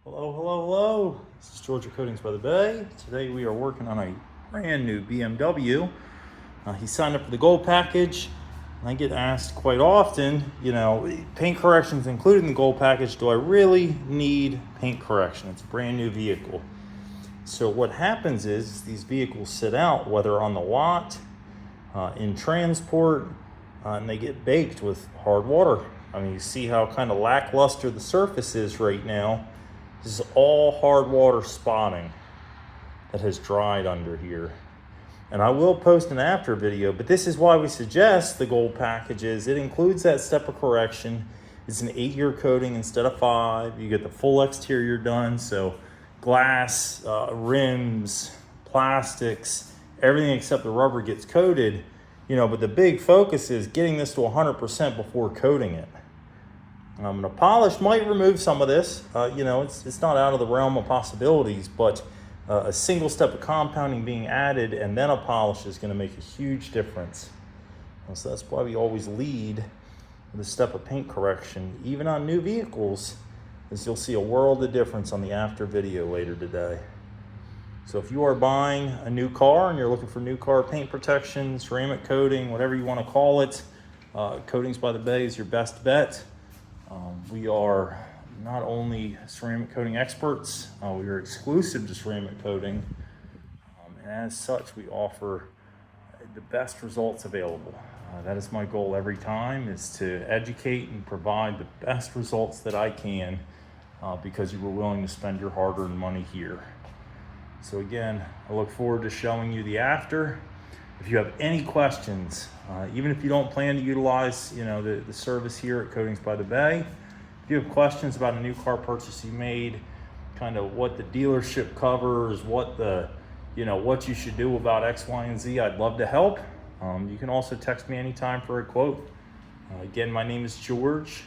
Hello, hello, hello. This is Georgia Coatings by the Bay. Today we are working on a brand new BMW. He signed up for the gold package. And I get asked quite often, paint corrections included in the gold package. Do I really need paint correction? It's a brand new vehicle. So what happens is these vehicles sit out, whether on the lot, in transport, and they get baked with hard water. I mean, you see how kind of lackluster the surface is right now. This is all hard water spotting that has dried under here. And I will post an after video, but this is why we suggest the gold packages. It includes that step of correction. It's an 8-year coating instead of 5. You get the full exterior done. So glass, rims, plastics, everything except the rubber gets coated, but the big focus is getting this to 100% before coating it. The polish might remove some of this. It's not out of the realm of possibilities, but a single step of compounding being added and then a polish is going to make a huge difference. So that's why we always lead with a step of paint correction, even on new vehicles, as you'll see a world of difference on the after video later today. So if you are buying a new car and you're looking for new car paint protection, ceramic coating, whatever you want to call it, Coatings by the Bay is your best bet. We are not only ceramic coating experts, we are exclusive to ceramic coating, and as such we offer the best results available. That is my goal every time, is to educate and provide the best results that I can, because you were willing to spend your hard-earned money here. So again, I look forward to showing you the after. If you have any questions, even if you don't plan to utilize, the service here at Coatings by the Bay, if you have questions about a new car purchase you made, kind of what the dealership covers, what you should do about X, Y, and Z, I'd love to help. You can also text me anytime for a quote. Again, my name is George.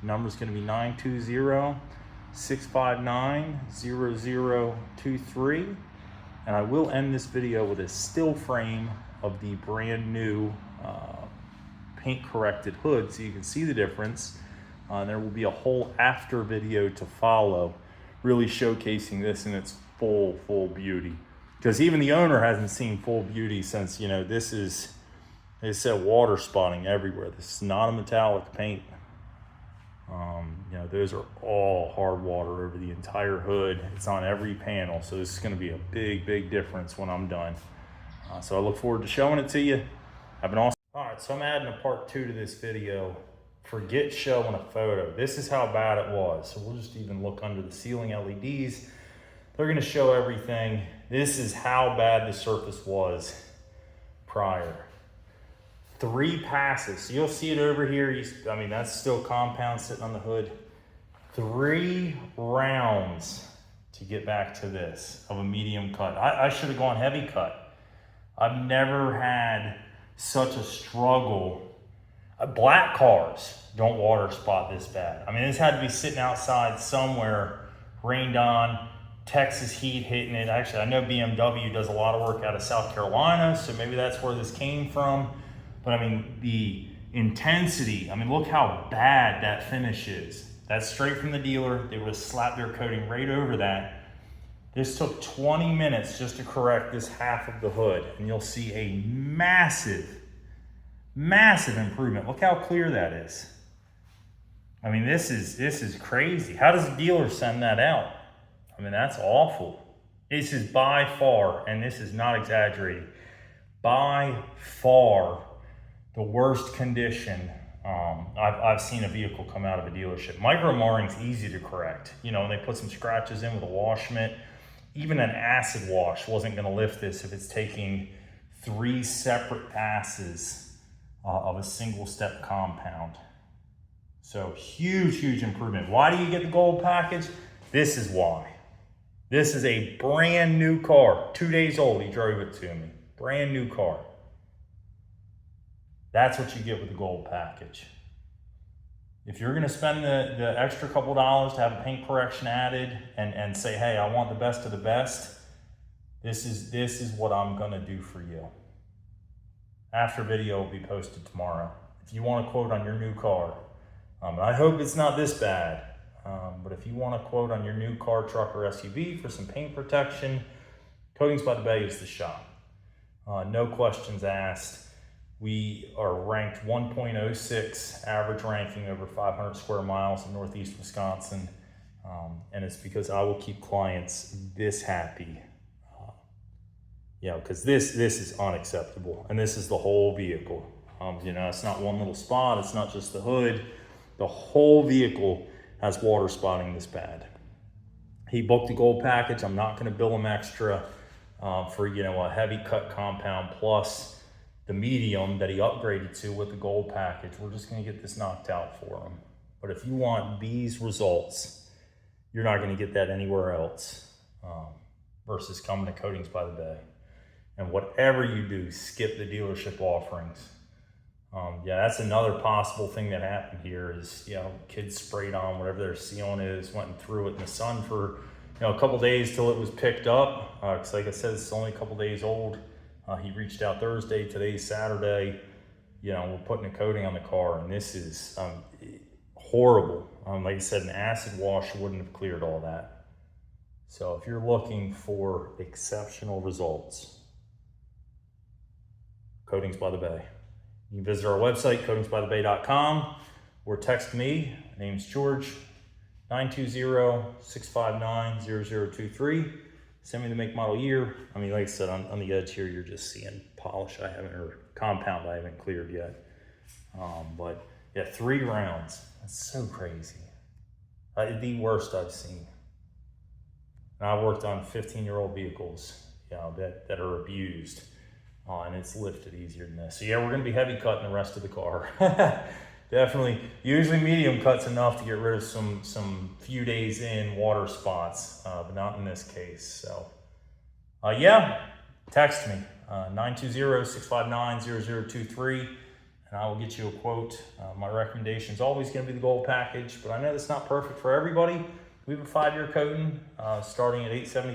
Number's going to be 920-659-0023. And I will end this video with a still frame of the brand new paint corrected hood so you can see the difference. There will be a whole after video to follow, really showcasing this in its full beauty. Because even the owner hasn't seen full beauty since, this is, they said, water spotting everywhere. This is not a metallic paint. Those are all hard water over the entire hood. It's on every panel. So this is going to be a big difference when I'm done. So I look forward to showing it to you. Have an awesome. All right, so I'm adding a part 2 to this video. Forget showing a photo. This is how bad it was. So we'll just even look under the ceiling LEDs. They're going to show everything. This is how bad the surface was prior. 3 passes. So you'll see it over here. That's still compound sitting on the hood. 3 rounds to get back to this of a medium cut. I should have gone heavy cut. I've never had such a struggle. Black cars don't water spot this bad. This had to be sitting outside somewhere, rained on, Texas heat hitting it. Actually, I know BMW does a lot of work out of South Carolina, so maybe that's where this came from. But the intensity, look how bad that finish is. That's straight from the dealer. They would have slapped their coating right over that. This took 20 minutes just to correct this half of the hood, and you'll see a massive improvement. Look how clear that is. This is crazy. How does the dealer send that out? That's awful. This is by far, and this is not exaggerating, by far the worst condition I've seen a vehicle come out of a dealership. Micro marring's easy to correct. And they put some scratches in with a wash mitt. Even an acid wash wasn't going to lift this if it's taking 3 separate passes of a single step compound. So huge improvement. Why do you get the gold package? This is why. This is a brand new car. 2 days old, he drove it to me. Brand new car. That's what you get with the gold package. If you're gonna spend the extra couple dollars to have a paint correction added and say, hey, I want the best of the best, this is what I'm gonna do for you. After video will be posted tomorrow. If you want a quote on your new car, I hope it's not this bad. But if you want a quote on your new car, truck, or SUV for some paint protection, Coatings by the Bay is the shop. No questions asked. We are ranked 1.06 average ranking over 500 square miles in Northeast Wisconsin. And it's because I will keep clients this happy. Because this is unacceptable. And this is the whole vehicle. It's not one little spot. It's not just the hood. The whole vehicle has water spotting this bad. He booked the gold package. I'm not going to bill him extra for a heavy cut compound plus the medium that he upgraded to with the gold package. We're just going to get this knocked out for him. But if you want these results, you're not going to get that anywhere else versus coming to Coatings by the Bay. And whatever you do, skip the dealership offerings. That's another possible thing that happened here is, kids sprayed on whatever their sealant is, went and threw it in the sun for, a couple days till it was picked up. Because like I said, it's only a couple days old. He reached out Thursday, today's Saturday. We're putting a coating on the car, and this is horrible. Like I said, an acid wash wouldn't have cleared all that. So if you're looking for exceptional results, Coatings by the Bay. You can visit our website, coatingsbythebay.com, or text me. My name's George, 920-659-0023. Send me the make, model, year. Like I said, on the edge here, you're just seeing polish or compound I haven't cleared yet. But 3 rounds. That's so crazy. The worst I've seen. And I've worked on 15-year-old vehicles, that are abused. And it's lifted easier than this. So we're going to be heavy cutting the rest of the car. Definitely. Usually medium cut's enough to get rid of some few days in water spots, but not in this case. So, text me, 920-659-0023, and I will get you a quote. My recommendation is always going to be the gold package, but I know that's not perfect for everybody. We have a 5-year coating starting at $875.